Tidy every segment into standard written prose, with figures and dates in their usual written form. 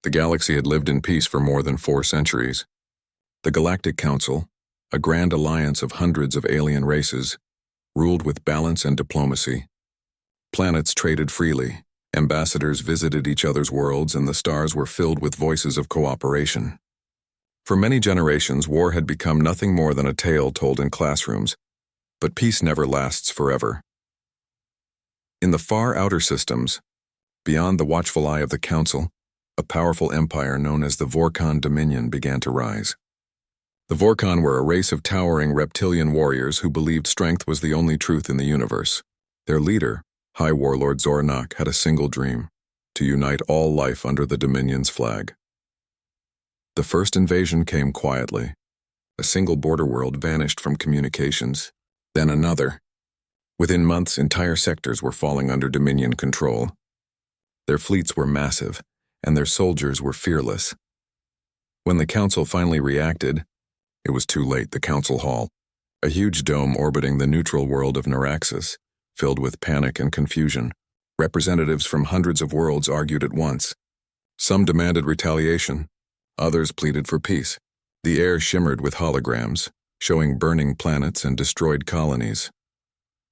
The galaxy had lived in peace for more than 4 centuries. The Galactic Council, a grand alliance of hundreds of alien races, ruled with balance and diplomacy. Planets traded freely, ambassadors visited each other's worlds, and the stars were filled with voices of cooperation. For many generations, war had become nothing more than a tale told in classrooms, but peace never lasts forever. In the far outer systems, beyond the watchful eye of the Council, a powerful empire known as the Vorkon Dominion began to rise. The Vorkon were a race of towering reptilian warriors who believed strength was the only truth in the universe. Their leader, High Warlord Zoranak, had a single dream: to unite all life under the Dominion's flag. The first invasion came quietly. A single border world vanished from communications, then another. Within months, entire sectors were falling under Dominion control. Their fleets were massive, and their soldiers were fearless. When the Council finally reacted, it was too late. The Council Hall, a huge dome orbiting the neutral world of Neuraxis, filled with panic and confusion. Representatives from hundreds of worlds argued at once. Some demanded retaliation, others pleaded for peace. The air shimmered with holograms, showing burning planets and destroyed colonies.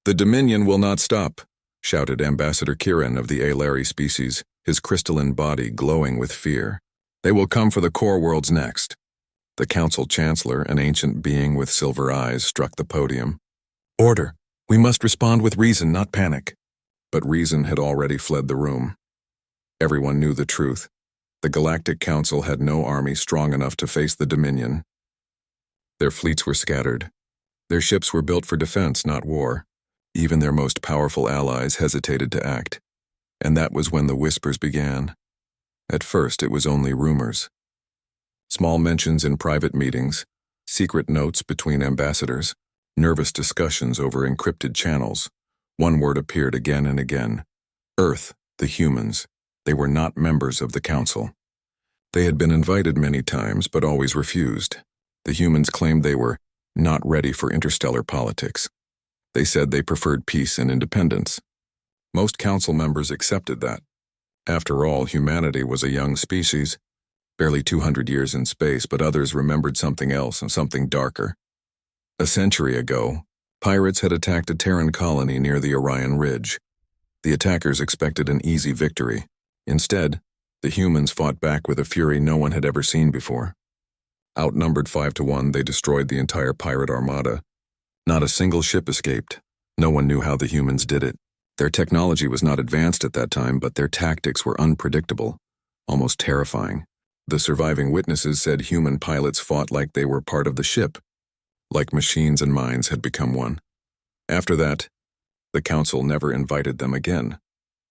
"The Dominion will not stop," shouted Ambassador Kiran of the Alari species, his crystalline body glowing with fear. "They will come for the core worlds next." The Council Chancellor, an ancient being with silver eyes, struck the podium. "Order! We must respond with reason, not panic." But reason had already fled the room. Everyone knew the truth. The Galactic Council had no army strong enough to face the Dominion. Their fleets were scattered. Their ships were built for defense, not war. Even their most powerful allies hesitated to act. And that was when the whispers began. At first, it was only rumors. Small mentions in private meetings, secret notes between ambassadors, nervous discussions over encrypted channels. One word appeared again and again: Earth, the humans. They were not members of the Council. They had been invited many times, but always refused. The humans claimed they were not ready for interstellar politics. They said they preferred peace and independence. Most Council members accepted that. After all, humanity was a young species, barely 200 years in space, but others remembered something else, and something darker. A century ago, pirates had attacked a Terran colony near the Orion Ridge. The attackers expected an easy victory. Instead, the humans fought back with a fury no one had ever seen before. Outnumbered 5-1, they destroyed the entire pirate armada. Not a single ship escaped. No one knew how the humans did it. Their technology was not advanced at that time, but their tactics were unpredictable, almost terrifying. The surviving witnesses said human pilots fought like they were part of the ship, like machines and minds had become one. After that, the Council never invited them again.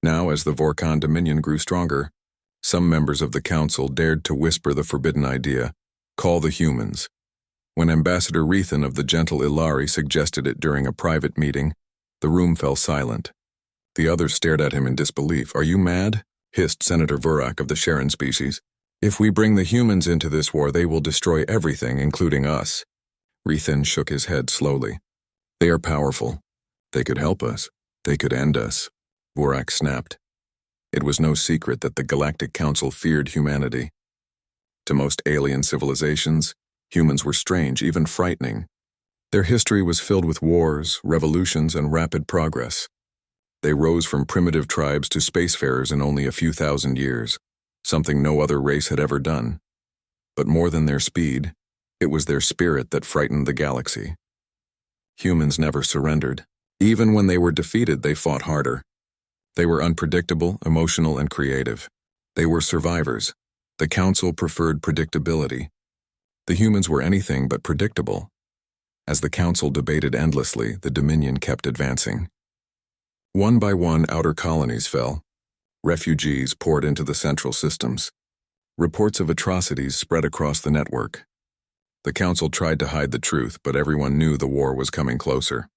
Now, as the Vorkon Dominion grew stronger, some members of the Council dared to whisper the forbidden idea: call the humans. When Ambassador Rethan of the gentle Ilari suggested it during a private meeting, the room fell silent. The others stared at him in disbelief. "Are you mad?" hissed Senator Vurak of the Sharon species. "If we bring the humans into this war, they will destroy everything, including us." Rethan shook his head slowly. "They are powerful. They could help us. They could end us." Vurak snapped. It was no secret that the Galactic Council feared humanity. To most alien civilizations, humans were strange, even frightening. Their history was filled with wars, revolutions, and rapid progress. They rose from primitive tribes to spacefarers in only a few thousand years, something no other race had ever done. But more than their speed, it was their spirit that frightened the galaxy. Humans never surrendered. Even when they were defeated, they fought harder. They were unpredictable, emotional, and creative. They were survivors. The Council preferred predictability. The humans were anything but predictable. As the Council debated endlessly, the Dominion kept advancing. One by one, outer colonies fell. Refugees poured into the central systems. Reports of atrocities spread across the network. The Council tried to hide the truth, but everyone knew the war was coming closer.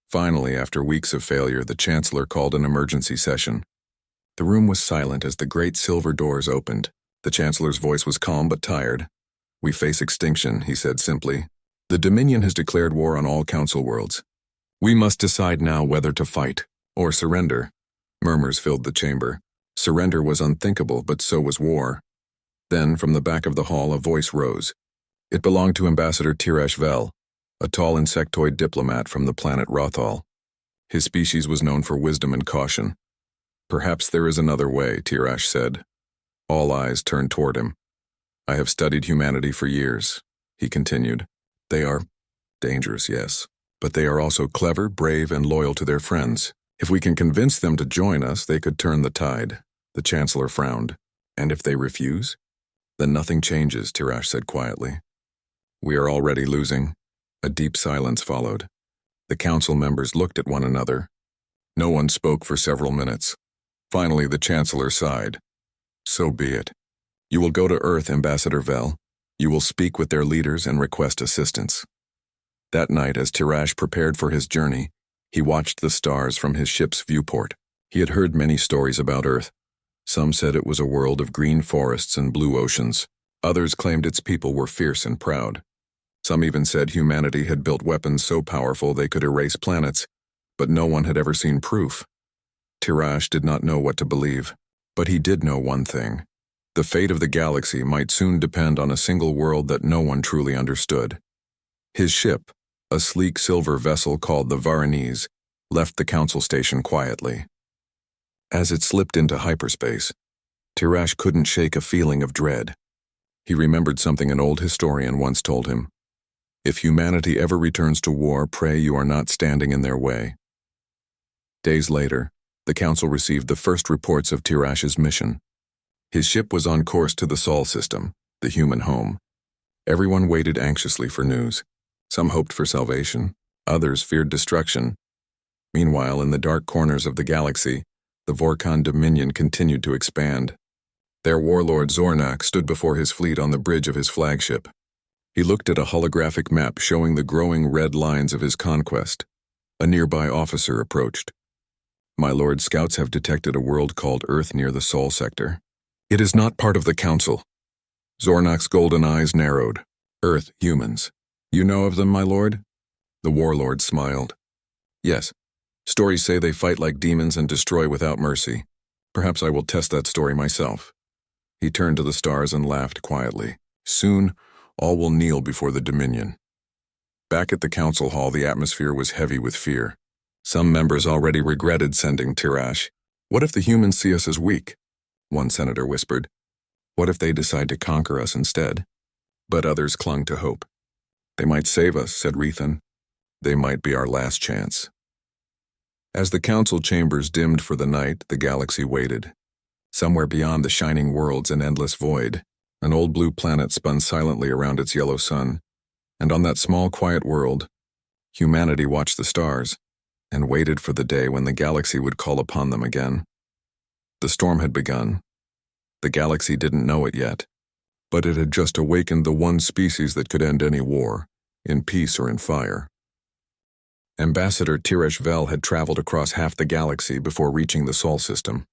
Finally, after weeks of failure, the Chancellor called an emergency session. The room was silent as the great silver doors opened. The Chancellor's voice was calm but tired. "We face extinction," he said simply. "The Dominion has declared war on all Council worlds. We must decide now whether to fight or surrender." Murmurs filled the chamber. Surrender was unthinkable, but so was war. Then, from the back of the hall, a voice rose. It belonged to Ambassador Tirash Vel, a tall insectoid diplomat from the planet Rothal. His species was known for wisdom and caution. Perhaps there is another way, Tirash said. All eyes turned toward him. I have studied humanity for years, he continued. They are dangerous, yes, but they are also clever, brave, and loyal to their friends. If we can convince them to join us, they could turn the tide. The Chancellor frowned. And if they refuse? Then nothing changes, Tirash said quietly. We are already losing. A deep silence followed. The council members looked at one another. No one spoke for several minutes. Finally, the Chancellor sighed. So be it. You will go to Earth, Ambassador Vel. You will speak with their leaders and request assistance. That night, as Tirash prepared for his journey, he watched the stars from his ship's viewport. He had heard many stories about Earth. Some said it was a world of green forests and blue oceans. Others claimed its people were fierce and proud. Some even said humanity had built weapons so powerful they could erase planets, but no one had ever seen proof. Tirash did not know what to believe, but he did know one thing. The fate of the galaxy might soon depend on a single world that no one truly understood. His ship, a sleek silver vessel called the Varanese, left the council station quietly. As it slipped into hyperspace, Tirash couldn't shake a feeling of dread. He remembered something an old historian once told him. If humanity ever returns to war, pray you are not standing in their way. Days later, the council received the first reports of Tirash's mission. His ship was on course to the Sol system, the human home. Everyone waited anxiously for news. Some hoped for salvation, others feared destruction. Meanwhile, in the dark corners of the galaxy, the Vorkon Dominion continued to expand. Their warlord Zornak stood before his fleet on the bridge of his flagship. He looked at a holographic map showing the growing red lines of his conquest. A nearby officer approached. My lord, scouts have detected a world called Earth near the Sol sector. It is not part of the council. Zornak's golden eyes narrowed. Earth, humans. You know of them, my lord? The warlord smiled. Yes. Stories say they fight like demons and destroy without mercy. Perhaps I will test that story myself. He turned to the stars and laughed quietly. Soon, all will kneel before the Dominion. Back at the council hall, the atmosphere was heavy with fear. Some members already regretted sending Tirash. What if the humans see us as weak? One senator whispered. What if they decide to conquer us instead? But others clung to hope. They might save us, said Rethan. They might be our last chance. As the council chambers dimmed for the night, the galaxy waited. Somewhere beyond the shining worlds and endless void, an old blue planet spun silently around its yellow sun. And on that small, quiet world, humanity watched the stars and waited for the day when the galaxy would call upon them again. The storm had begun. The galaxy didn't know it yet, but it had just awakened the one species that could end any war, in peace or in fire. Ambassador Tirash Vel had traveled across half the galaxy before reaching the Sol system.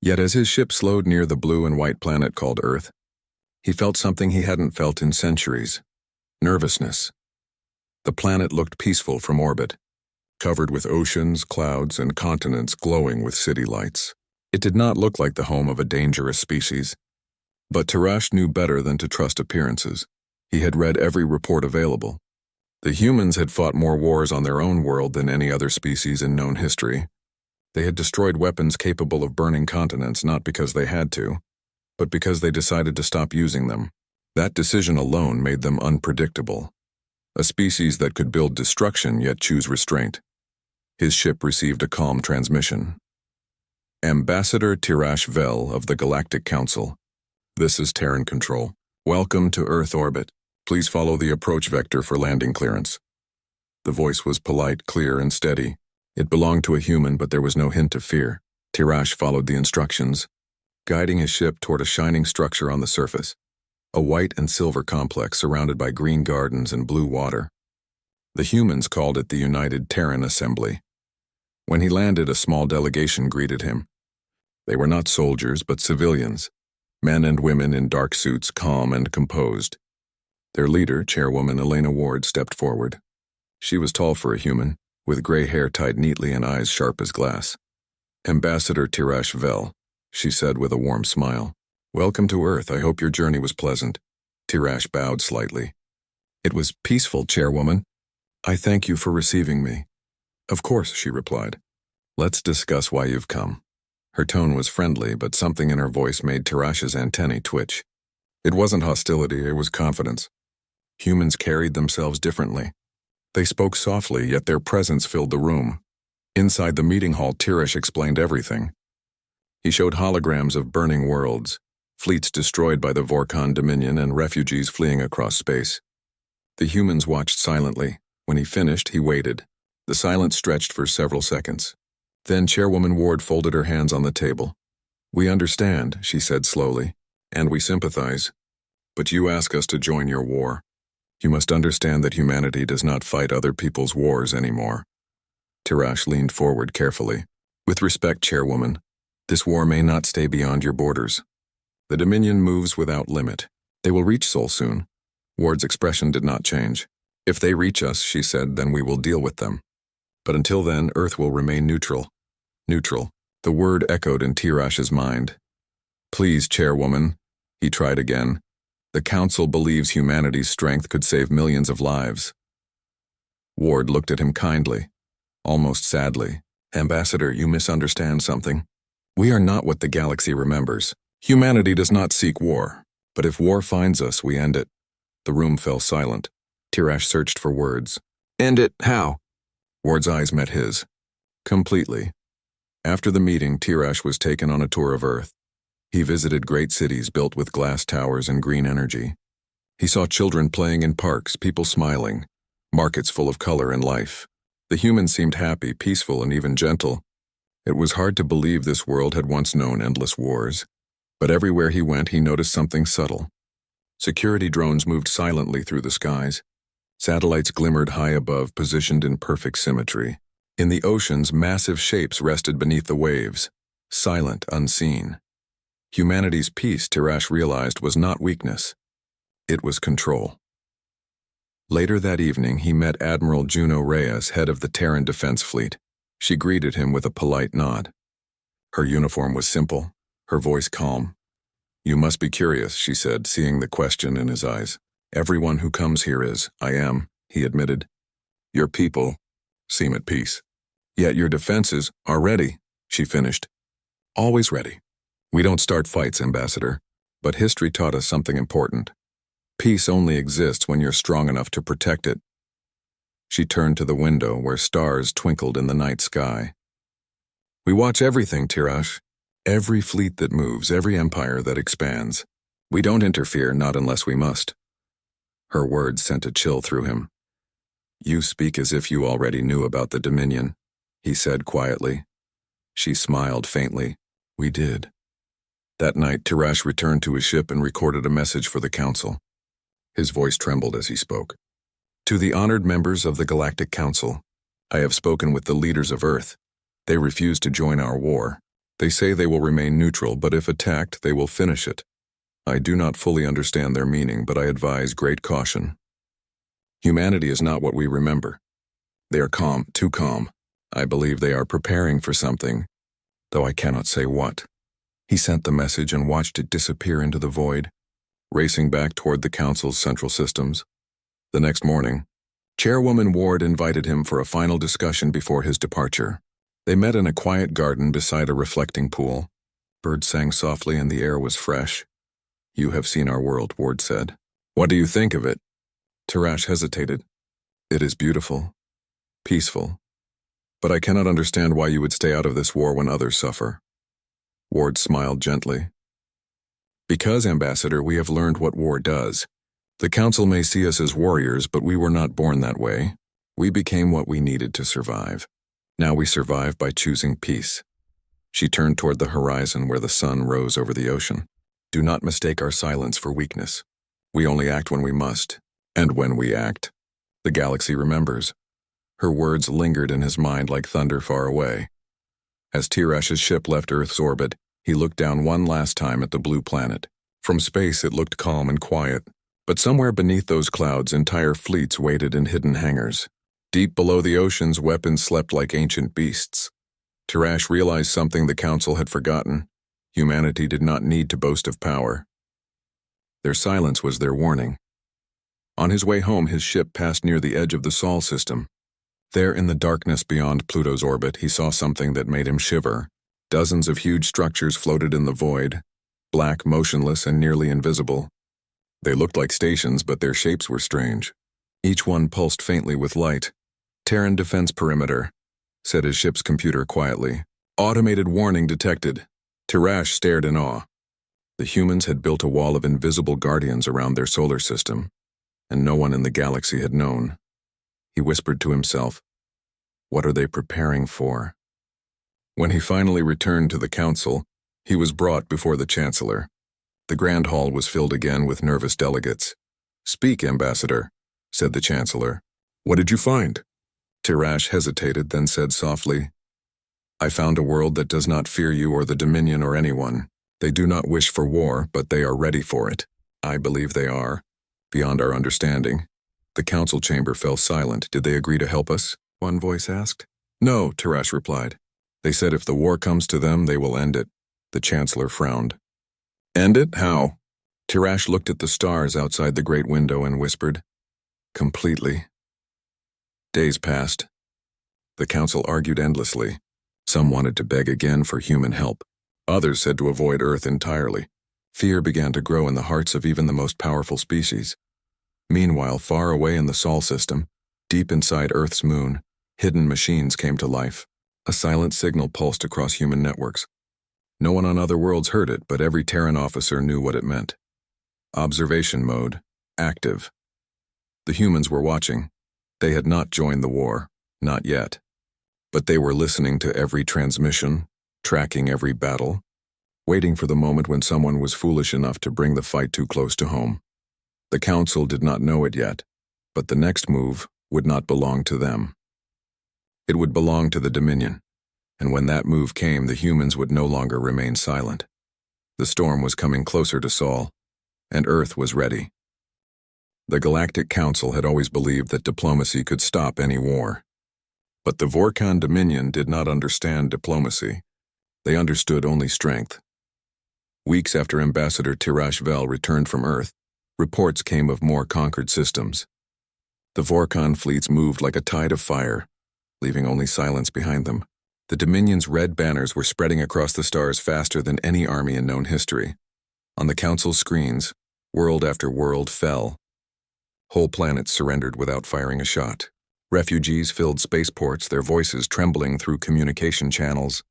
Yet as his ship slowed near the blue and white planet called Earth, he felt something he hadn't felt in centuries. Nervousness. The planet looked peaceful from orbit, covered with oceans, clouds, and continents glowing with city lights. It did not look like the home of a dangerous species. But Tirash knew better than to trust appearances. He had read every report available. The humans had fought more wars on their own world than any other species in known history. They had destroyed weapons capable of burning continents not because they had to, but because they decided to stop using them. That decision alone made them unpredictable. A species that could build destruction yet choose restraint. His ship received a calm transmission. Ambassador Tirash Vel of the Galactic Council. This is Terran Control. Welcome to Earth orbit. Please follow the approach vector for landing clearance. The voice was polite, clear, and steady. It belonged to a human, but there was no hint of fear. Tirash followed the instructions, guiding his ship toward a shining structure on the surface. A white and silver complex surrounded by green gardens and blue water. The humans called it the United Terran Assembly. When he landed, a small delegation greeted him. They were not soldiers, but civilians, men and women in dark suits, calm and composed. Their leader, Chairwoman Elena Ward, stepped forward. She was tall for a human, with gray hair tied neatly and eyes sharp as glass. Ambassador Tirash Vel, she said with a warm smile. Welcome to Earth. I hope your journey was pleasant. Tirash bowed slightly. It was peaceful, Chairwoman. I thank you for receiving me. Of course, she replied. Let's discuss why you've come. Her tone was friendly, but something in her voice made Tirash's antennae twitch. It wasn't hostility, it was confidence. Humans carried themselves differently. They spoke softly, yet their presence filled the room. Inside the meeting hall, Tirash explained everything. He showed holograms of burning worlds, fleets destroyed by the Vorkon Dominion and refugees fleeing across space. The humans watched silently. When he finished, he waited. The silence stretched for several seconds. Then Chairwoman Ward folded her hands on the table. We understand, she said slowly, and we sympathize. But you ask us to join your war. You must understand that humanity does not fight other people's wars anymore. Tirash leaned forward carefully. With respect, Chairwoman, this war may not stay beyond your borders. The Dominion moves without limit. They will reach Sol soon. Ward's expression did not change. If they reach us, she said, then we will deal with them. But until then, Earth will remain neutral. Neutral. The word echoed in Tirash's mind. Please, Chairwoman, he tried again. The Council believes humanity's strength could save millions of lives. Ward looked at him kindly, almost sadly. Ambassador, you misunderstand something. We are not what the galaxy remembers. Humanity does not seek war, but if war finds us, we end it. The room fell silent. Tirash searched for words. End it? How? Ward's eyes met his. Completely. After the meeting, Tirash was taken on a tour of Earth. He visited great cities built with glass towers and green energy. He saw children playing in parks, people smiling, markets full of color and life. The humans seemed happy, peaceful, and even gentle. It was hard to believe this world had once known endless wars. But everywhere he went, he noticed something subtle. Security drones moved silently through the skies. Satellites glimmered high above, positioned in perfect symmetry. In the oceans, massive shapes rested beneath the waves, silent, unseen. Humanity's peace, Tirash realized, was not weakness. It was control. Later that evening, he met Admiral Juno Reyes, head of the Terran Defense Fleet. She greeted him with a polite nod. Her uniform was simple, her voice calm. You must be curious, she said, seeing the question in his eyes. Everyone who comes here is, I am, he admitted. Your people seem at peace. Yet your defenses are ready, she finished. Always ready. We don't start fights, Ambassador, but history taught us something important. Peace only exists when you're strong enough to protect it. She turned to the window where stars twinkled in the night sky. We watch everything, Tirash. Every fleet that moves, every empire that expands. We don't interfere, not unless we must. Her words sent a chill through him. You speak as if you already knew about the Dominion, he said quietly. She smiled faintly. We did. That night, Tirash returned to his ship and recorded a message for the Council. His voice trembled as he spoke. To the honored members of the Galactic Council, I have spoken with the leaders of Earth. They refuse to join our war. They say they will remain neutral, but if attacked, they will finish it. I do not fully understand their meaning, but I advise great caution. Humanity is not what we remember. They are calm, too calm. I believe they are preparing for something, though I cannot say what. He sent the message and watched it disappear into the void, racing back toward the Council's central systems. The next morning, Chairwoman Ward invited him for a final discussion before his departure. They met in a quiet garden beside a reflecting pool. Birds sang softly and the air was fresh. You have seen our world, Ward said. What do you think of it? Tirash hesitated. It is beautiful, peaceful, but I cannot understand why you would stay out of this war when others suffer. Ward smiled gently. Because, Ambassador, we have learned what war does. The Council may see us as warriors, but we were not born that way. We became what we needed to survive. Now we survive by choosing peace. She turned toward the horizon where the sun rose over the ocean. Do not mistake our silence for weakness. We only act when we must, and when we act, the galaxy remembers. Her words lingered in his mind like thunder far away. As Tirash's ship left Earth's orbit, he looked down one last time at the blue planet. From space it looked calm and quiet, but somewhere beneath those clouds entire fleets waited in hidden hangars. Deep below the oceans, weapons slept like ancient beasts. Tirash realized something the Council had forgotten. Humanity did not need to boast of power. Their silence was their warning. On his way home, his ship passed near the edge of the Sol system. There, in the darkness beyond Pluto's orbit, he saw something that made him shiver. Dozens of huge structures floated in the void, black, motionless, and nearly invisible. They looked like stations, but their shapes were strange. Each one pulsed faintly with light. Terran defense perimeter, said his ship's computer quietly. Automated warning detected. Tirash stared in awe. The humans had built a wall of invisible guardians around their solar system, and no one in the galaxy had known. He whispered to himself, "What are they preparing for?" When he finally returned to the council, he was brought before the Chancellor. The Grand Hall was filled again with nervous delegates. "Speak, Ambassador," said the Chancellor. "What did you find?" Tirash hesitated, then said softly, "I found a world that does not fear you or the Dominion or anyone. They do not wish for war, but they are ready for it. I believe they are, beyond our understanding." The council chamber fell silent. "Did they agree to help us?" one voice asked. "No," Tirash replied. "They said if the war comes to them, they will end it." The Chancellor frowned. "End it? How?" Tirash looked at the stars outside the great window and whispered, "Completely." Days passed. The council argued endlessly. Some wanted to beg again for human help. Others said to avoid Earth entirely. Fear began to grow in the hearts of even the most powerful species. Meanwhile, far away in the Sol system, deep inside Earth's moon, hidden machines came to life. A silent signal pulsed across human networks. No one on other worlds heard it, but every Terran officer knew what it meant. Observation mode, active. The humans were watching. They had not joined the war, not yet. But they were listening to every transmission, tracking every battle, waiting for the moment when someone was foolish enough to bring the fight too close to home. The Council did not know it yet, but the next move would not belong to them. It would belong to the Dominion, and when that move came, the humans would no longer remain silent. The storm was coming closer to Sol, and Earth was ready. The Galactic Council had always believed that diplomacy could stop any war. But the Vorkon Dominion did not understand diplomacy. They understood only strength. Weeks after Ambassador Tirash Vel returned from Earth, reports came of more conquered systems. The Vorkon fleets moved like a tide of fire, leaving only silence behind them. The Dominion's red banners were spreading across the stars faster than any army in known history. On the Council's screens, world after world fell. Whole planets surrendered without firing a shot. Refugees filled spaceports, their voices trembling through communication channels.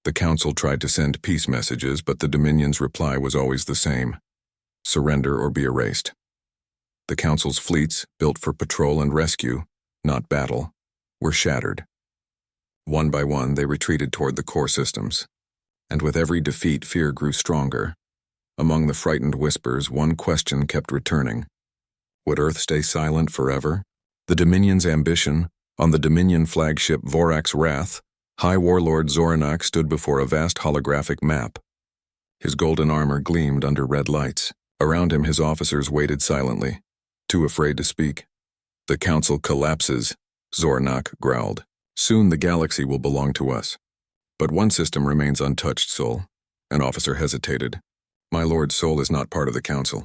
The Council tried to send peace messages, but the Dominion's reply was always the same: surrender or be erased. The Council's fleets, built for patrol and rescue, not battle, were shattered. One by one, they retreated toward the core systems, and with every defeat, fear grew stronger. Among the frightened whispers, one question kept returning. Would Earth stay silent forever? The Dominion's ambition, on the Dominion flagship Vorak's Wrath, High Warlord Zoranak stood before a vast holographic map. His golden armor gleamed under red lights. Around him, his officers waited silently, too afraid to speak. "The Council collapses," Zoranak growled. "Soon the galaxy will belong to us. But one system remains untouched, Sol." An officer hesitated. "My Lord, Sol is not part of the Council.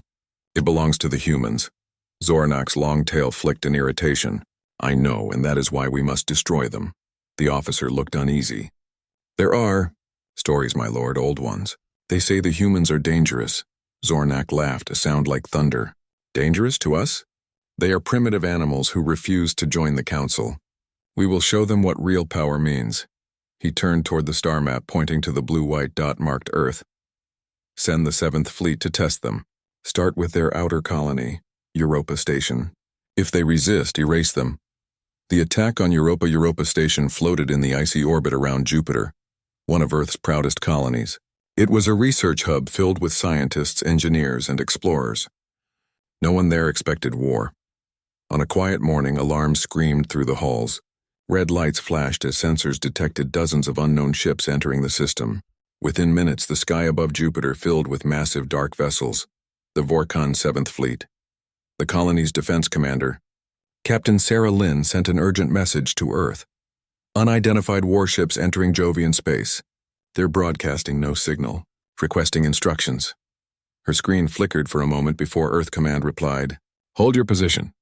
It belongs to the humans." Zoranak's long tail flicked in irritation. "I know, and that is why we must destroy them." The officer looked uneasy. "There are stories, my lord, old ones. They say the humans are dangerous." Zoranak laughed, a sound like thunder. "Dangerous to us? They are primitive animals who refuse to join the Council. We will show them what real power means." He turned toward the star map, pointing to the blue-white dot marked Earth. "Send the 7th Fleet to test them. Start with their outer colony, Europa Station. If they resist, erase them." The attack on Europa Station floated in the icy orbit around Jupiter, one of Earth's proudest colonies. It was a research hub filled with scientists, engineers, and explorers. No one there expected war. On a quiet morning, alarms screamed through the halls. Red lights flashed as sensors detected dozens of unknown ships entering the system. Within minutes, the sky above Jupiter filled with massive dark vessels, the Vorkon 7th Fleet. The colony's defense commander, Captain Sarah Lynn, sent an urgent message to Earth. "Unidentified warships entering Jovian space. They're broadcasting no signal. requesting instructions. Her screen flickered for a moment before Earth Command replied, "Hold your position.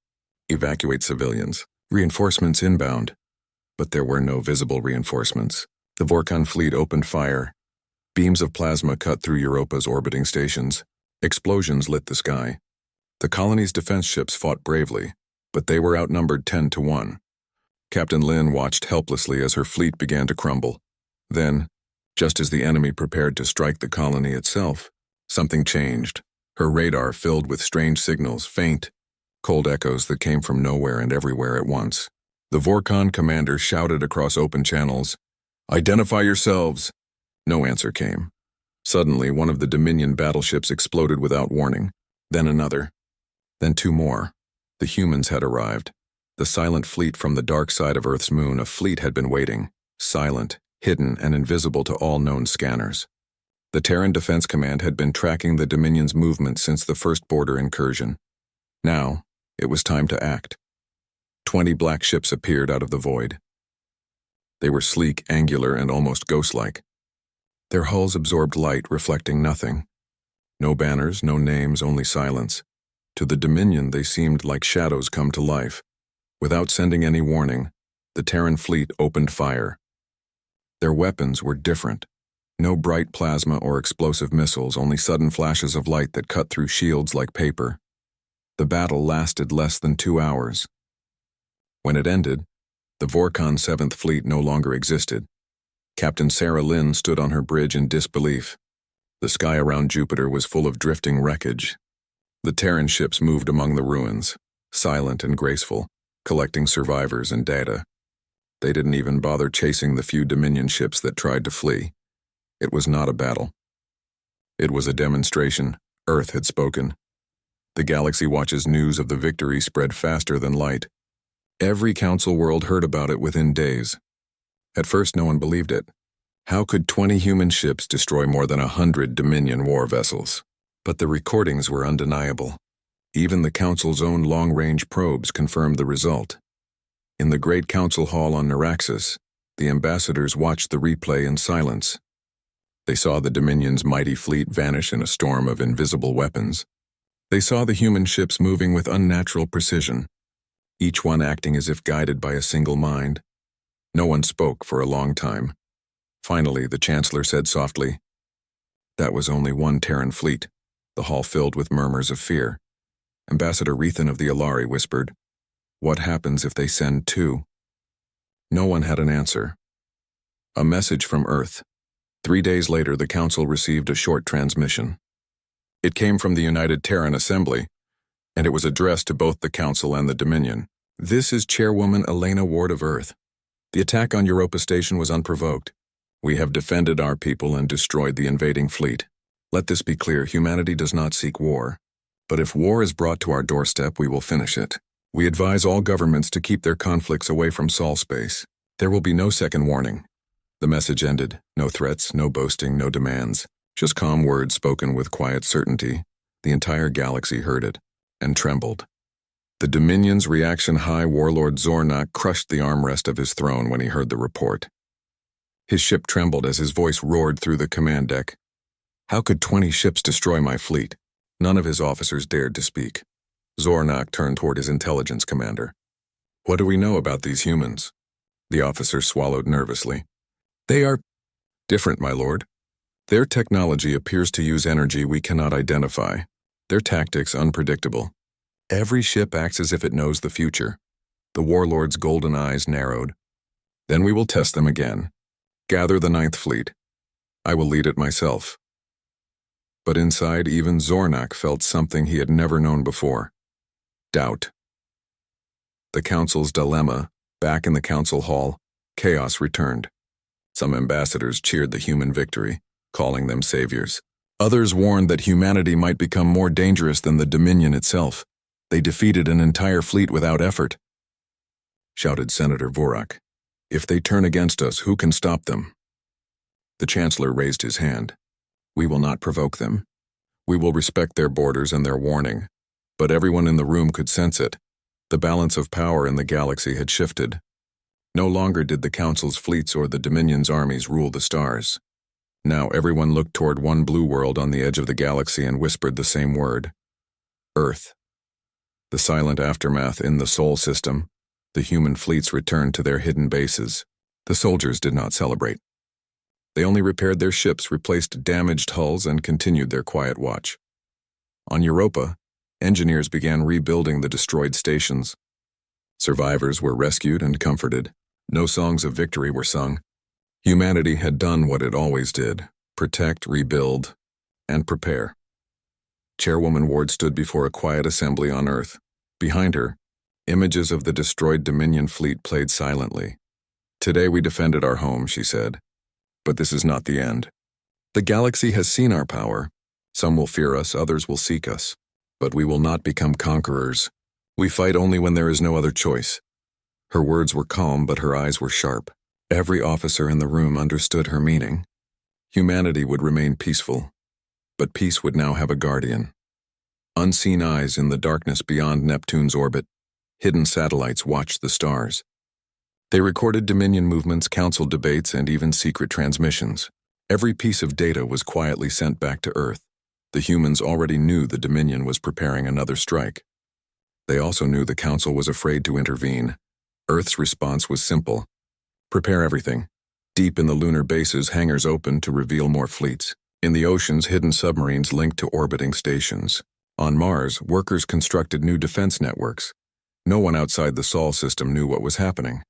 Evacuate civilians. Reinforcements inbound." But there were no visible reinforcements. The Vorkon fleet opened fire. Beams of plasma cut through Europa's orbiting stations. Explosions lit the sky. The colony's defense ships fought bravely, but they were outnumbered 10-1. Captain Lin watched helplessly as her fleet began to crumble. Then, just as the enemy prepared to strike the colony itself, something changed. Her radar filled with strange signals, faint, cold echoes that came from nowhere and everywhere at once. The Vorkon commander shouted across open channels, "Identify yourselves!" No answer came. Suddenly, one of the Dominion battleships exploded without warning. Then another. Then two more. The humans had arrived. The silent fleet from the dark side of Earth's moon. A fleet had been waiting, silent, hidden, and invisible to all known scanners. The Terran Defense Command had been tracking the Dominion's movement since the first border incursion. Now, it was time to act. 20 black ships appeared out of the void. They were sleek, angular, and almost ghost-like. Their hulls absorbed light, reflecting nothing. No banners, no names, only silence. To the Dominion, they seemed like shadows come to life. Without sending any warning, the Terran fleet opened fire. Their weapons were different. No bright plasma or explosive missiles, only sudden flashes of light that cut through shields like paper. The battle lasted less than 2 hours. When it ended, the Vorkon 7th Fleet no longer existed. Captain Sarah Lynn stood on her bridge in disbelief. The sky around Jupiter was full of drifting wreckage. The Terran ships moved among the ruins, silent and graceful, collecting survivors and data. They didn't even bother chasing the few Dominion ships that tried to flee. It was not a battle. It was a demonstration. Earth had spoken. The Galaxy Watch's news of the victory spread faster than light. Every council world heard about it within days. At first, no one believed it. How could 20 human ships destroy more than 100 Dominion war vessels? But the recordings were undeniable. Even the Council's own long-range probes confirmed the result. In the Great Council Hall on Neuraxis, the ambassadors watched the replay in silence. They saw the Dominion's mighty fleet vanish in a storm of invisible weapons. They saw the human ships moving with unnatural precision, each one acting as if guided by a single mind. No one spoke for a long time. Finally, the Chancellor said softly, "That was only one Terran fleet." The hall filled with murmurs of fear. Ambassador Rethan of the Alari whispered, "What happens if they send two?" No one had an answer. A message from Earth. 3 days later, the Council received a short transmission. It came from the United Terran Assembly, and it was addressed to both the Council and the Dominion. "This is Chairwoman Elena Ward of Earth. The attack on Europa Station was unprovoked. We have defended our people and destroyed the invading fleet. Let this be clear, humanity does not seek war. But if war is brought to our doorstep, we will finish it. We advise all governments to keep their conflicts away from Sol space. There will be no second warning." The message ended. No threats, no boasting, no demands. Just calm words spoken with quiet certainty. The entire galaxy heard it, and trembled. The Dominion's reaction high warlord Zornak crushed the armrest of his throne when he heard the report. His ship trembled as his voice roared through the command deck. "How could 20 ships destroy my fleet?" None of his officers dared to speak. Zornak turned toward his intelligence commander. "What do we know about these humans?" The officer swallowed nervously. "They are different, my lord. Their technology appears to use energy we cannot identify. Their tactics unpredictable. Every ship acts as if it knows the future." The warlord's golden eyes narrowed. "Then we will test them again. Gather the 9th Fleet. I will lead it myself." But inside, even Zornak felt something he had never known before. Doubt. The Council's dilemma. Back in the Council Hall, chaos returned. Some ambassadors cheered the human victory, calling them saviors. Others warned that humanity might become more dangerous than the Dominion itself. They defeated an entire fleet without effort. Shouted Senator Vorak. "If they turn against us, who can stop them?" The Chancellor raised his hand. "We will not provoke them. We will respect their borders and their warning." But everyone in the room could sense it. The balance of power in the galaxy had shifted. No longer did the Council's fleets or the Dominion's armies rule the stars. Now everyone looked toward one blue world on the edge of the galaxy and whispered the same word. Earth. The silent aftermath in the Sol system, the human fleets returned to their hidden bases. The soldiers did not celebrate. They only repaired their ships, replaced damaged hulls, and continued their quiet watch. On Europa, engineers began rebuilding the destroyed stations. Survivors were rescued and comforted. No songs of victory were sung. Humanity had done what it always did: protect, rebuild, and prepare. Chairwoman Ward stood before a quiet assembly on Earth. Behind her, images of the destroyed Dominion fleet played silently. "Today we defended our home," she said. "But this is not the end. The galaxy has seen our power. Some will fear us, others will seek us. But we will not become conquerors. We fight only when there is no other choice." Her words were calm, but her eyes were sharp. Every officer in the room understood her meaning. Humanity would remain peaceful, but peace would now have a guardian. Unseen eyes in the darkness beyond Neptune's orbit, hidden satellites watched the stars. They recorded Dominion movements, council debates, and even secret transmissions. Every piece of data was quietly sent back to Earth. The humans already knew the Dominion was preparing another strike. They also knew the Council was afraid to intervene. Earth's response was simple: prepare everything. Deep in the lunar bases, hangars opened to reveal more fleets. In the oceans, hidden submarines linked to orbiting stations. On Mars, workers constructed new defense networks. No one outside the Sol system knew what was happening.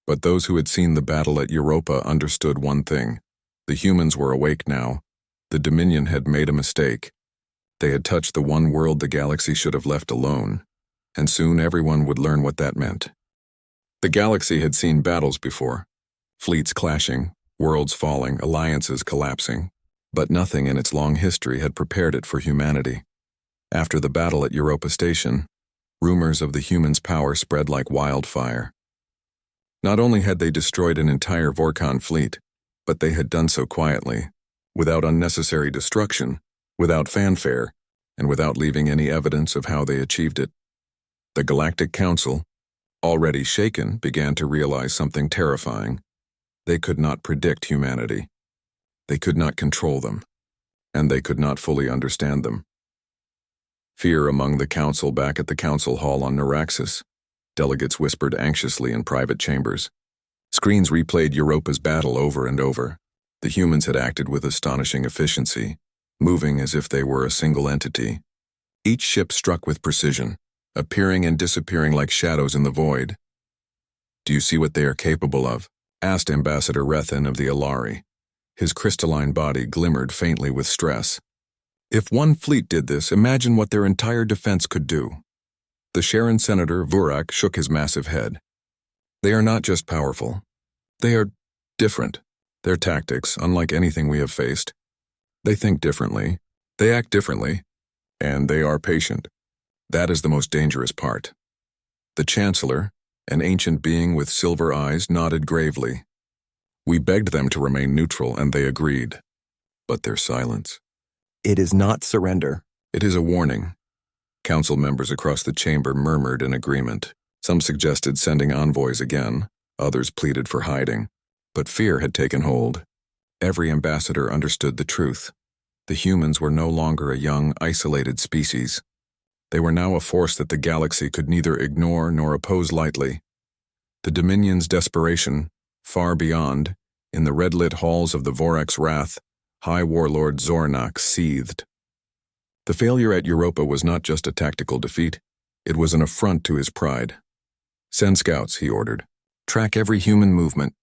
But those who had seen the battle at Europa understood one thing: the humans were awake now. The Dominion had made a mistake. They had touched the one world the galaxy should have left alone, and soon everyone would learn what that meant. The galaxy had seen battles before: fleets clashing, worlds falling, alliances collapsing, but nothing in its long history had prepared it for humanity. After the battle at Europa Station, rumors of the humans' power spread like wildfire. Not only had they destroyed an entire Vorkon fleet, but they had done so quietly, without unnecessary destruction, without fanfare, and without leaving any evidence of how they achieved it. The Galactic Council, already shaken, began to realize something terrifying. They could not predict humanity. They could not control them, and they could not fully understand them. Fear among the Council back at the Council Hall on Neuraxis. Delegates whispered anxiously in private chambers. Screens replayed Europa's battle over and over. The humans had acted with astonishing efficiency, moving as if they were a single entity. Each ship struck with precision, appearing and disappearing like shadows in the void. "Do you see what they are capable of?" asked Ambassador Rethan of the Alari. His crystalline body glimmered faintly with stress. "If one fleet did this, imagine what their entire defense could do." The Sharon Senator Vurak shook his massive head. "They are not just powerful. They are different. Their tactics, unlike anything we have faced. They think differently, they act differently, and they are patient. That is the most dangerous part." The Chancellor, an ancient being with silver eyes, nodded gravely. "We begged them to remain neutral, and they agreed. But their silence. It is not surrender. It is a warning." Council members across the chamber murmured in agreement. Some suggested sending envoys again, others pleaded for hiding. But fear had taken hold. Every ambassador understood the truth. The humans were no longer a young, isolated species. They were now a force that the galaxy could neither ignore nor oppose lightly. The Dominion's desperation, far beyond, in the red-lit halls of the Vorax Wrath, High Warlord Zornak seethed. The failure at Europa was not just a tactical defeat, it was an affront to his pride. "Send scouts," he ordered. "Track every human movement.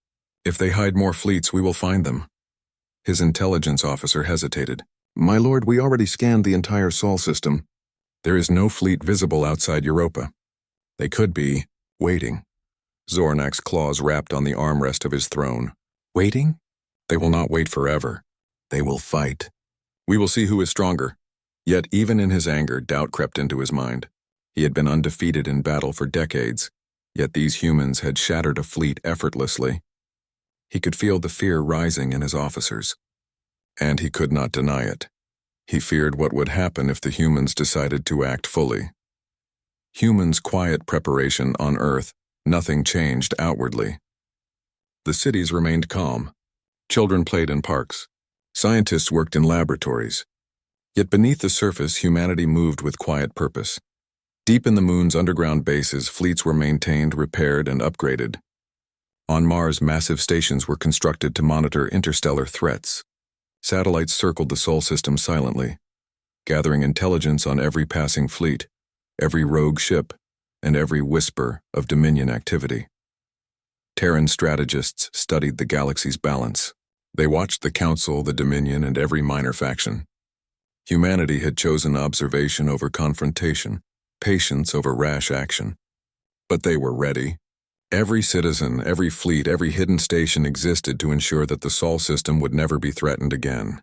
If they hide more fleets, we will find them." His intelligence officer hesitated. "My lord, we already scanned the entire Sol system. There is no fleet visible outside Europa. They could be waiting." Zornak's claws wrapped on the armrest of his throne. "Waiting? They will not wait forever. They will fight. We will see who is stronger." Yet even in his anger, doubt crept into his mind. He had been undefeated in battle for decades, yet these humans had shattered a fleet effortlessly. He could feel the fear rising in his officers, and he could not deny it. He feared what would happen if the humans decided to act fully. Humans' quiet preparation on Earth, nothing changed outwardly. The cities remained calm. Children played in parks, Scientists worked in laboratories. Yet beneath the surface, humanity moved with quiet purpose. Deep in the moon's underground bases, fleets were maintained, repaired, and upgraded. On Mars, massive stations were constructed to monitor interstellar threats. Satellites circled the Sol system silently, gathering intelligence on every passing fleet, every rogue ship, and every whisper of Dominion activity. Terran strategists studied the galaxy's balance. They watched the Council, the Dominion, and every minor faction. Humanity had chosen observation over confrontation, patience over rash action. But they were ready. Every citizen, every fleet, every hidden station existed to ensure that the Sol system would never be threatened again.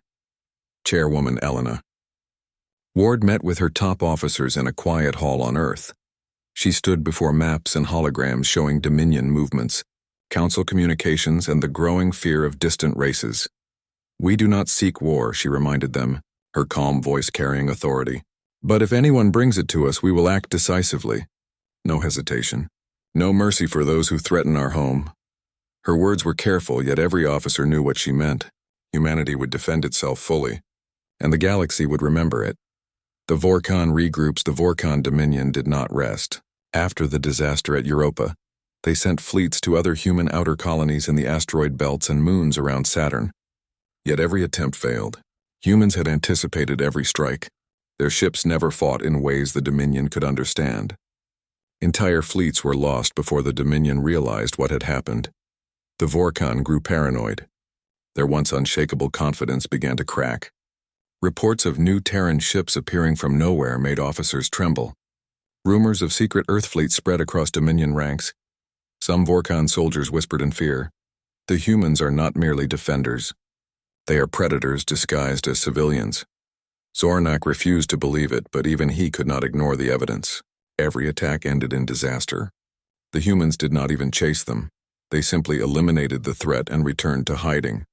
Chairwoman Elena. Ward met with her top officers in a quiet hall on Earth. She stood before maps and holograms showing Dominion movements, Council communications, and the growing fear of distant races. "We do not seek war," she reminded them, her calm voice carrying authority. "But if anyone brings it to us, we will act decisively. No hesitation. No mercy for those who threaten our home." Her words were careful, yet every officer knew what she meant. Humanity would defend itself fully, and the galaxy would remember it. The Vorkon regroups, the Vorkon Dominion did not rest. After the disaster at Europa, they sent fleets to other human outer colonies in the asteroid belts and moons around Saturn. Yet every attempt failed. Humans had anticipated every strike. Their ships never fought in ways the Dominion could understand. Entire fleets were lost before the Dominion realized what had happened. The Vorkon grew paranoid. Their once unshakable confidence began to crack. Reports of new Terran ships appearing from nowhere made officers tremble. Rumors of secret Earth fleets spread across Dominion ranks. Some Vorkon soldiers whispered in fear, "The humans are not merely defenders. They are predators disguised as civilians." Zornak refused to believe it, but even he could not ignore the evidence. Every attack ended in disaster. The humans did not even chase them. They simply eliminated the threat and returned to hiding.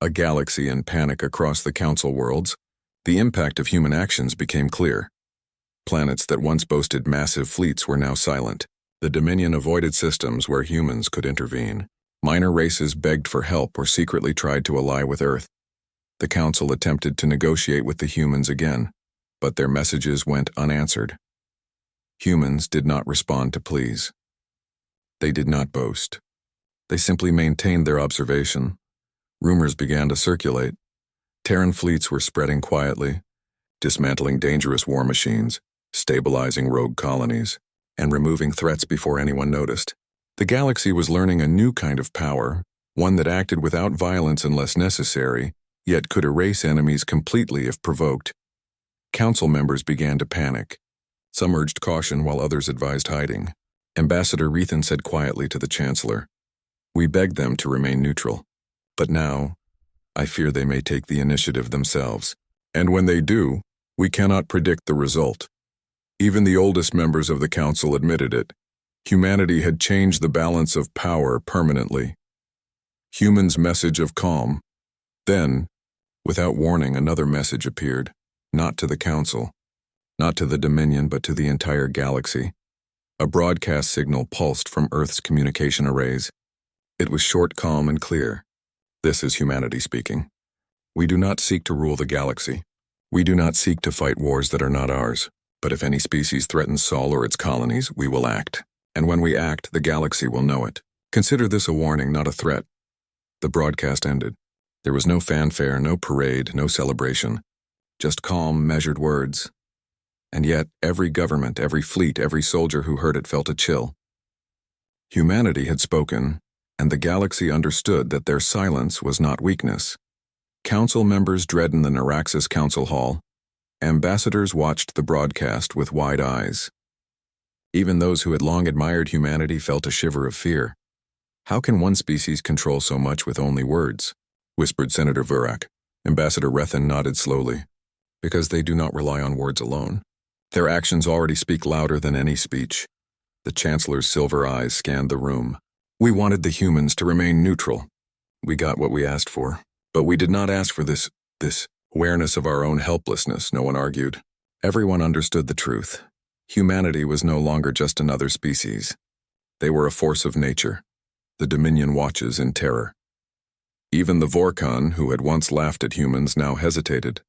A galaxy in panic across the Council worlds, the impact of human actions became clear. Planets that once boasted massive fleets were now silent. The Dominion avoided systems where humans could intervene. Minor races begged for help or secretly tried to ally with Earth. The Council attempted to negotiate with the humans again, but their messages went unanswered. Humans did not respond to pleas. They did not boast. They simply maintained their observation. Rumors began to circulate. Terran fleets were spreading quietly, dismantling dangerous war machines, stabilizing rogue colonies, and removing threats before anyone noticed. The galaxy was learning a new kind of power, one that acted without violence unless necessary, yet could erase enemies completely if provoked. Council members began to panic. Some urged caution while others advised hiding. Ambassador Rethan said quietly to the Chancellor, "We begged them to remain neutral. But now, I fear they may take the initiative themselves. And when they do, we cannot predict the result." Even the oldest members of the Council admitted it. Humanity had changed the balance of power permanently. Humans' message of calm. Then, without warning, another message appeared, not to the Council, not to the Dominion, but to the entire galaxy. A broadcast signal pulsed from Earth's communication arrays. It was short, calm, and clear. "This is humanity speaking. We do not seek to rule the galaxy. We do not seek to fight wars that are not ours. But if any species threatens Sol or its colonies, we will act. And when we act, the galaxy will know it. Consider this a warning, not a threat." The broadcast ended. There was no fanfare, no parade, no celebration. Just calm, measured words. And yet, every government, every fleet, every soldier who heard it felt a chill. Humanity had spoken, and the galaxy understood that their silence was not weakness. Council members dread in the Naraxis Council Hall. Ambassadors watched the broadcast with wide eyes. Even those who had long admired humanity felt a shiver of fear. "How can one species control so much with only words?" whispered Senator Vurak. Ambassador Rethan nodded slowly. "Because they do not rely on words alone. Their actions already speak louder than any speech." The Chancellor's silver eyes scanned the room. "We wanted the humans to remain neutral. We got what we asked for. But we did not ask for this awareness of our own helplessness," no one argued. Everyone understood the truth. Humanity was no longer just another species. They were a force of nature. The Dominion watches in terror. Even the Vorkon, who had once laughed at humans, now hesitated.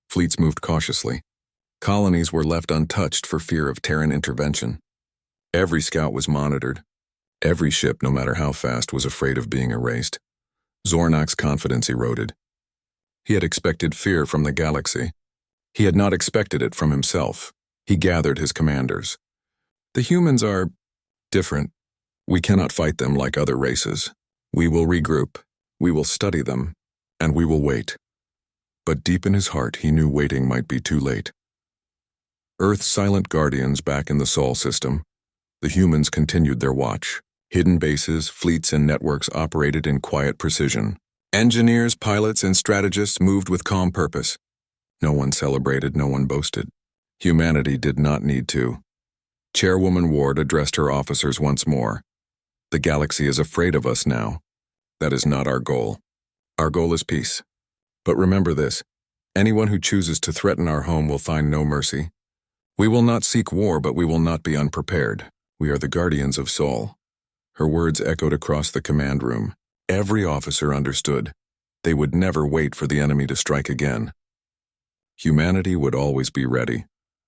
Fleets moved cautiously. Colonies were left untouched for fear of Terran intervention. Every scout was monitored. Every ship, no matter how fast, was afraid of being erased. Zornok's confidence eroded. He had expected fear from the galaxy. He had not expected it from himself. He gathered his commanders. The humans are different. We cannot fight them like other races. We will regroup, we will study them, and we will wait. But deep in his heart, he knew waiting might be too late. Earth's silent guardians back in the Sol system, the humans continued their watch. Hidden bases, fleets, and networks operated in quiet precision. Engineers, pilots, and strategists moved with calm purpose. No one celebrated, no one boasted. Humanity did not need to. Chairwoman Ward addressed her officers once more. The galaxy is afraid of us now. That is not our goal. Our goal is peace. But remember this, anyone who chooses to threaten our home will find no mercy. We will not seek war, but we will not be unprepared. We are the guardians of Sol. Her words echoed across the command room. Every officer understood. They would never wait for the enemy to strike again. Humanity would always be ready.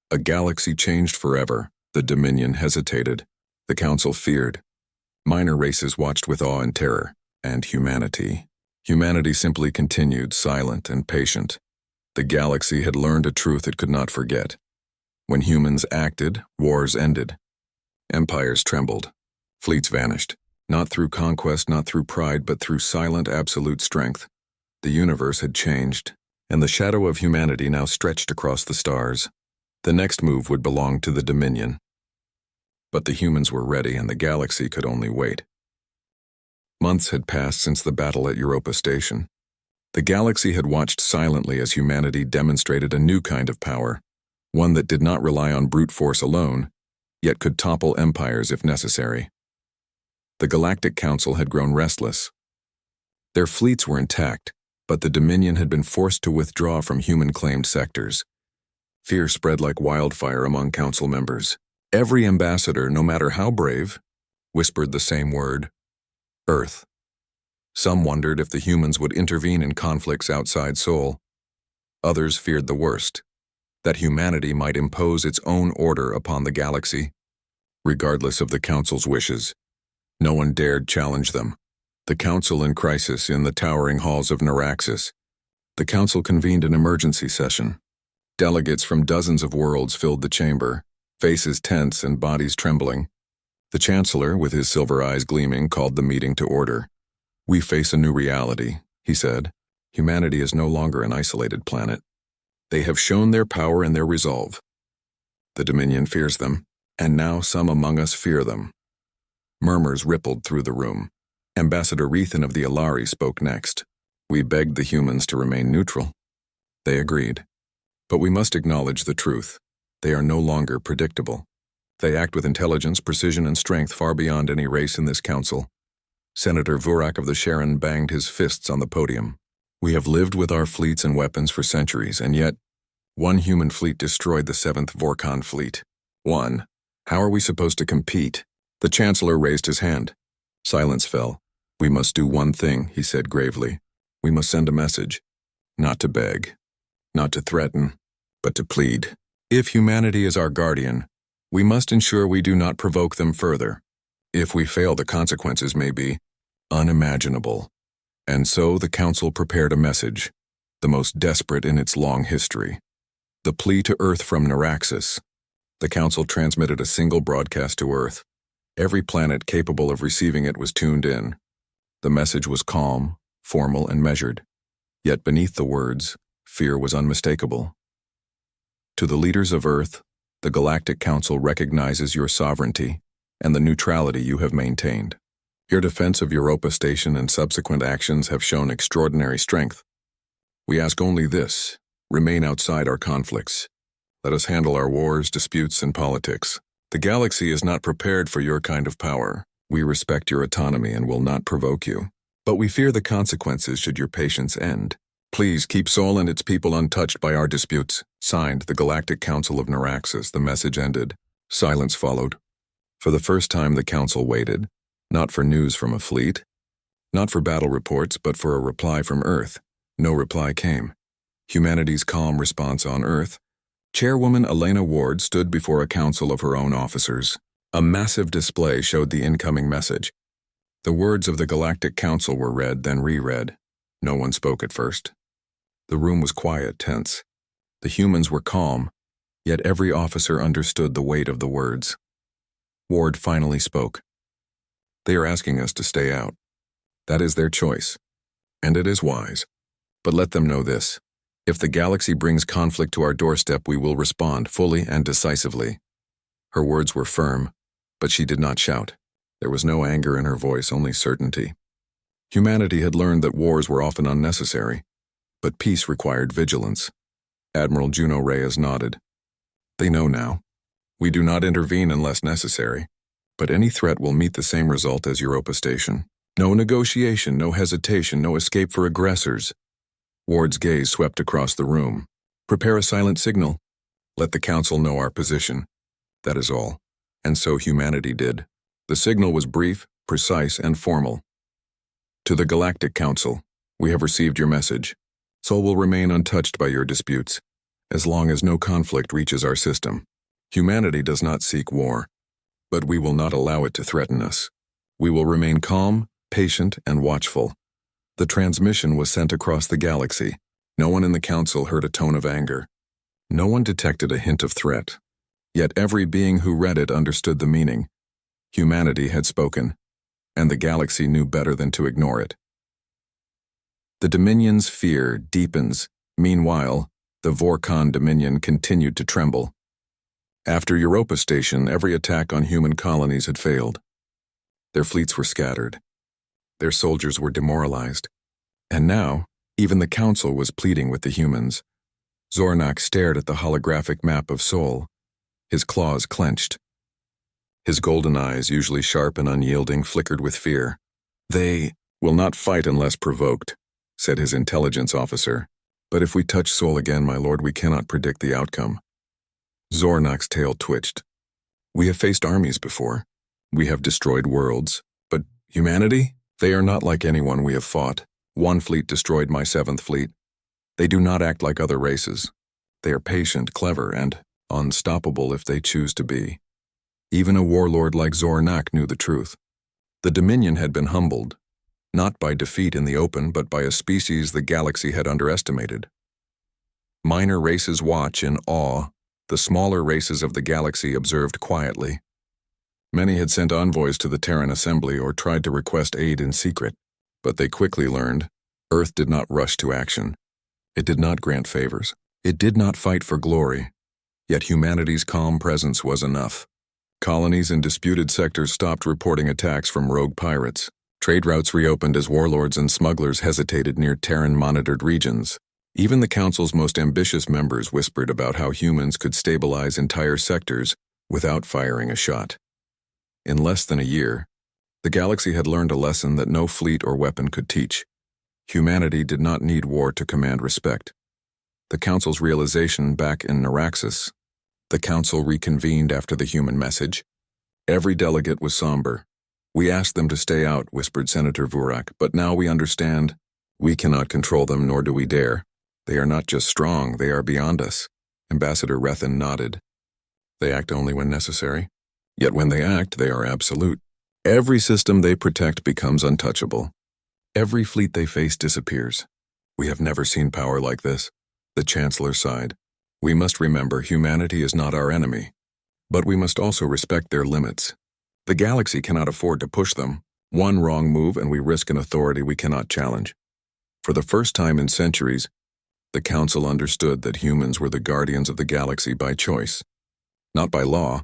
A galaxy changed forever. The Dominion hesitated. The Council feared. Minor races watched with awe and terror. And humanity. Humanity simply continued, silent and patient. The galaxy had learned a truth it could not forget. When humans acted, wars ended. Empires trembled. Fleets vanished. Not through conquest, not through pride, but through silent, absolute strength. The universe had changed, and the shadow of humanity now stretched across the stars. The next move would belong to the Dominion. But the humans were ready, and the galaxy could only wait. Months had passed since the battle at Europa Station. The galaxy had watched silently as humanity demonstrated a new kind of power, one that did not rely on brute force alone, yet could topple empires if necessary. The Galactic Council had grown restless. Their fleets were intact, but the Dominion had been forced to withdraw from human-claimed sectors. Fear spread like wildfire among Council members. Every ambassador, no matter how brave, whispered the same word: Earth. Some wondered if the humans would intervene in conflicts outside Sol. Others feared the worst, that humanity might impose its own order upon the galaxy. Regardless of the Council's wishes, no one dared challenge them. The Council in crisis in the towering halls of Naraxis. The Council convened an emergency session. Delegates from dozens of worlds filled the chamber, faces tense and bodies trembling. The Chancellor, with his silver eyes gleaming, called the meeting to order. "We face a new reality," he said. "Humanity is no longer an isolated planet. They have shown their power and their resolve. The Dominion fears them, and now some among us fear them." Murmurs rippled through the room. Ambassador Rethan of the Alari spoke next. "We begged the humans to remain neutral. They agreed. But we must acknowledge the truth. They are no longer predictable. They act with intelligence, precision, and strength far beyond any race in this council." Senator Vurak of the Sharon banged his fists on the podium. "We have lived with our fleets and weapons for centuries, and yet one human fleet destroyed the 7th Vorkon fleet. One. How are we supposed to compete?" The Chancellor raised his hand. Silence fell. "We must do one thing," he said gravely. "We must send a message. Not to beg, not to threaten, but to plead. If humanity is our guardian, we must ensure we do not provoke them further. If we fail, the consequences may be unimaginable." And so the Council prepared a message, the most desperate in its long history. The plea to Earth from Naraxis. The Council transmitted a single broadcast to Earth. Every planet capable of receiving it was tuned in. The message was calm, formal, and measured. Yet beneath the words, fear was unmistakable. "To the leaders of Earth, the Galactic Council recognizes your sovereignty and the neutrality you have maintained. Your defense of Europa Station and subsequent actions have shown extraordinary strength. We ask only this: remain outside our conflicts. Let us handle our wars, disputes, and politics. The galaxy is not prepared for your kind of power. We respect your autonomy and will not provoke you. But we fear the consequences should your patience end. Please keep Sol and its people untouched by our disputes." Signed, the Galactic Council of Naraxis. The message ended. Silence followed. For the first time, the Council waited, not for news from a fleet, Not for battle reports, but for a reply from Earth. No reply came. Humanity's calm response on Earth. Chairwoman Elena Ward stood before a council of her own officers. A massive display showed the incoming message. The words of the Galactic Council were read, then reread. No one spoke at first. The room was quiet, tense. The humans were calm, yet every officer understood the weight of the words. Ward finally spoke. They are asking us to stay out. That is their choice, and it is wise. But let them know this. If the galaxy brings conflict to our doorstep, we will respond fully and decisively. Her words were firm, but she did not shout. There was no anger in her voice, only certainty. Humanity had learned that wars were often unnecessary, but peace required vigilance. Admiral Juno Reyes nodded. They know now. We do not intervene unless necessary, but any threat will meet the same result as Europa Station. No negotiation, no hesitation, no escape for aggressors. Ward's gaze swept across the room. Prepare a silent signal. Let the Council know our position. That is all. And so humanity did. The signal was brief, precise, and formal. To the Galactic Council, we have received your message. Sol will remain untouched by your disputes, as long as no conflict reaches our system. Humanity does not seek war, but we will not allow it to threaten us. We will remain calm, patient, and watchful. The transmission was sent across the galaxy. No one in the Council heard a tone of anger. No one detected a hint of threat. Yet every being who read it understood the meaning. Humanity had spoken, and the galaxy knew better than to ignore it. The Dominion's fear deepens. Meanwhile, the Vorkon Dominion continued to tremble. After Europa Station, every attack on human colonies had failed. Their fleets were scattered. Their soldiers were demoralized. And now, even the Council was pleading with the humans. Zornak stared at the holographic map of Sol, his claws clenched. His golden eyes, usually sharp and unyielding, flickered with fear. They will not fight unless provoked, said his intelligence officer. But if we touch Sol again, my lord, we cannot predict the outcome. Zornak's tail twitched. We have faced armies before. We have destroyed worlds. But humanity? They are not like anyone we have fought. One fleet destroyed my 7th fleet. They do not act like other races. They are patient, clever, and unstoppable if they choose to be. Even a warlord like Zornak knew the truth. The Dominion had been humbled, not by defeat in the open, but by a species the galaxy had underestimated. Minor races watch in awe. The smaller races of the galaxy observed quietly. Many had sent envoys to the Terran Assembly or tried to request aid in secret, but they quickly learned Earth did not rush to action. It did not grant favors. It did not fight for glory. Yet humanity's calm presence was enough. Colonies in disputed sectors stopped reporting attacks from rogue pirates. Trade routes reopened as warlords and smugglers hesitated near Terran-monitored regions. Even the Council's most ambitious members whispered about how humans could stabilize entire sectors without firing a shot. In less than a year, the galaxy had learned a lesson that no fleet or weapon could teach. Humanity did not need war to command respect. The Council's realization back in Naraxis. The Council reconvened after the human message. Every delegate was somber. We asked them to stay out, whispered Senator Vurak, but now we understand. We cannot control them, nor do we dare. They are not just strong, they are beyond us. Ambassador Rethan nodded. They act only when necessary. Yet when they act, they are absolute. Every system they protect becomes untouchable. Every fleet they face disappears. We have never seen power like this. The Chancellor sighed. We must remember humanity is not our enemy, but we must also respect their limits. The galaxy cannot afford to push them. One wrong move and we risk an authority we cannot challenge. For the first time in centuries, the Council understood that humans were the guardians of the galaxy by choice, not by law.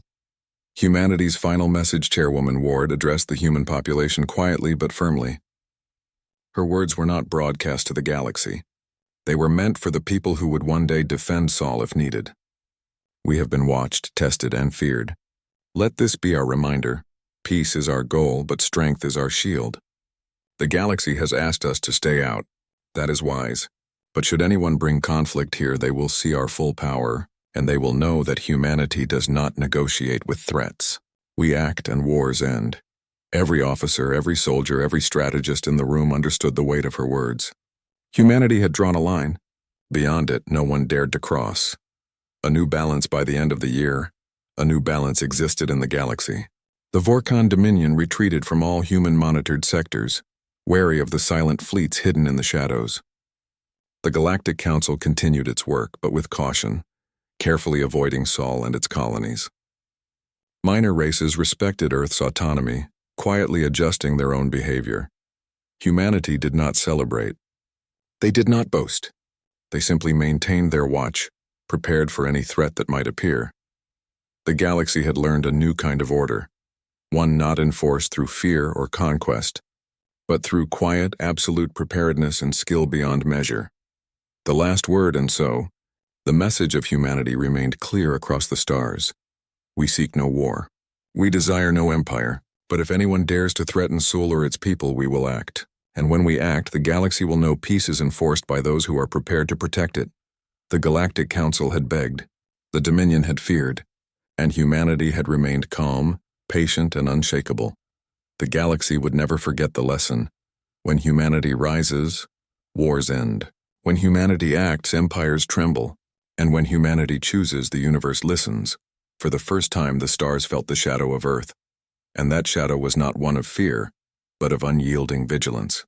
Humanity's final message, Chairwoman Ward addressed the human population quietly but firmly. Her words were not broadcast to the galaxy. They were meant for the people who would one day defend Sol if needed. We have been watched, tested, and feared. Let this be our reminder. Peace is our goal, but strength is our shield. The galaxy has asked us to stay out. That is wise. But should anyone bring conflict here, they will see our full power, and they will know that humanity does not negotiate with threats. We act and wars end. Every officer, every soldier, every strategist in the room understood the weight of her words. Humanity had drawn a line. Beyond it, no one dared to cross. A new balance by the end of the year. A new balance existed in the galaxy. The Vorkon Dominion retreated from all human-monitored sectors, wary of the silent fleets hidden in the shadows. The Galactic Council continued its work, but with caution, carefully avoiding Sol and its colonies. Minor races respected Earth's autonomy, quietly adjusting their own behavior. Humanity did not celebrate. They did not boast. They simply maintained their watch, prepared for any threat that might appear. The galaxy had learned a new kind of order, one not enforced through fear or conquest, but through quiet, absolute preparedness and skill beyond measure. The last word, and so, the message of humanity remained clear across the stars. We seek no war. We desire no empire, but if anyone dares to threaten Sol or its people, we will act. And when we act, the galaxy will know peace is enforced by those who are prepared to protect it. The Galactic Council had begged, the Dominion had feared, and humanity had remained calm, patient, and unshakable. The galaxy would never forget the lesson. When humanity rises, wars end. When humanity acts, empires tremble. And when humanity chooses, the universe listens. For the first time, the stars felt the shadow of Earth. And that shadow was not one of fear, but of unyielding vigilance.